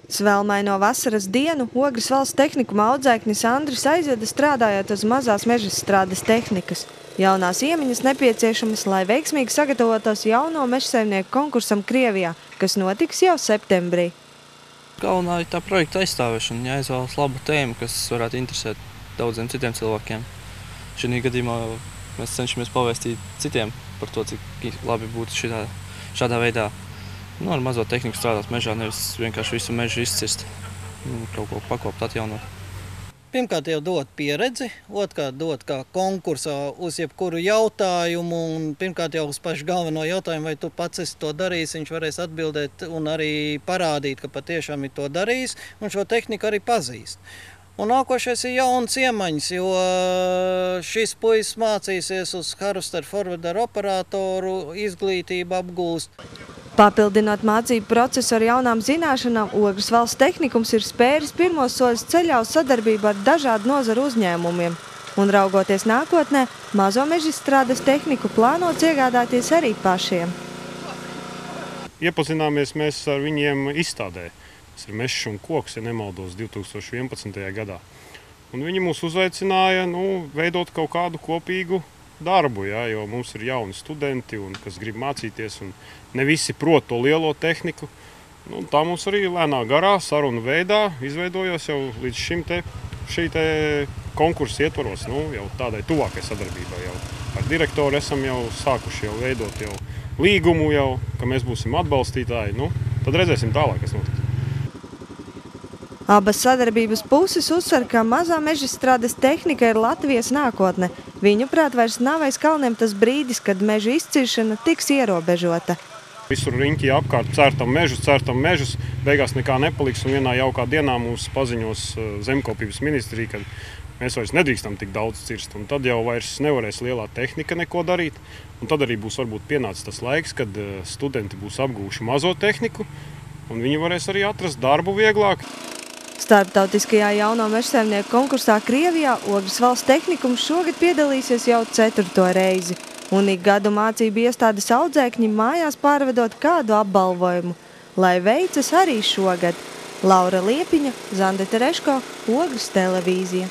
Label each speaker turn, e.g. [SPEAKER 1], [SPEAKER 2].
[SPEAKER 1] Svelmaino vasaras dienu Ogres valsts tehnikuma audzēknis Andris aizveda strādājot uz mazās mežstrādes tehnikas. Jaunās iemaņas nepieciešamas, lai veiksmīgi sagatavotos jauno mežsaimnieku konkursam Krievijā, kas notiks jau septembrī.
[SPEAKER 2] Galvenā ir tā projekta aizstāvēšana, jāizvēlas labu tēmu, kas varētu interesēt daudziem citiem cilvēkiem. Šī gadījumā mēs cenšamies pavēstīt citiem par to, cik labi būtu šādā veidā ar mazo tehniku strādāt mežā, nevis vienkārši visu mežu izcirst, kaut ko pakopt, atjaunot.
[SPEAKER 3] Pirmkārt jau dot pieredzi, otrkārt dot kā konkursā uz jebkuru jautājumu, un pirmkārt jau uz pašu galveno jautājumu, vai tu pats esi to darījis, viņš varēs atbildēt un arī parādīt, ka patiešām ir to darījis, un šo tehniku arī pazīst. Un nākošais ir jauns iemaņas, jo šis puisis mācīsies uz Harvester forwarder operatoru, izglītību apgūst.
[SPEAKER 1] Papildinot mācību procesu ar jaunām zināšanām, Ogres valsts tehnikums ir spēris pirmos soļus ceļā uz sadarbību ar dažādu nozaru uzņēmumiem. Un raugoties nākotnē, mazo mežstrādes tehniku plānots iegādāties arī pašiem.
[SPEAKER 4] Iepazināmies mēs ar viņiem izstādē. Tas ir Mežs un koks, ja nemaldos, 2011. gadā. Un viņi mūs uzaicināja veidot kaut kādu kopīgu darbu, jo mums ir jauni studenti, kas grib mācīties, un ne visi prot to lielo tehniku. Tā mums arī lēnā garā sarunu veidā izveidojos jau līdz šī konkursa ietvaros, jau tādai tuvākai sadarbībai. Jau ar direktoru esam jau sākuši veidot līgumu, ka mēs būsim atbalstītāji. Tad redzēsim tālāk, kas notiks.
[SPEAKER 1] Abas sadarbības puses uzsver, ka mazā mežstrādes tehnika ir Latvijas nākotne. Viņuprāt, vairs nav aiz kalniem tas brīdis, kad meža izciršana tiks ierobežota.
[SPEAKER 4] Visur riņķī apkārt cērtam mežus, beigās nekā nepaliks, un vienā jaukā dienā mums paziņos zemkopības ministrija, ka mēs vairs nedrīkstam tik daudz cirst, un tad jau vairs nevarēs lielā tehnika neko darīt. Un tad arī būs varbūt pienācis tas laiks, kad studenti būs apgūši mazo tehniku, un viņi varēs arī atrast darbu vieglāk.
[SPEAKER 1] Starptautiskajā jauno mežsaimnieku konkursā Krievijā Ogres valsts tehnikums šogad piedalīsies jau 4. reizi. Un ik gadu mācību iestādes audzēkņi mājās pārvedot kādu apbalvojumu. Lai veicas arī šogad. Laura Liepiņa, Zande Tereško, Ogres televīzija.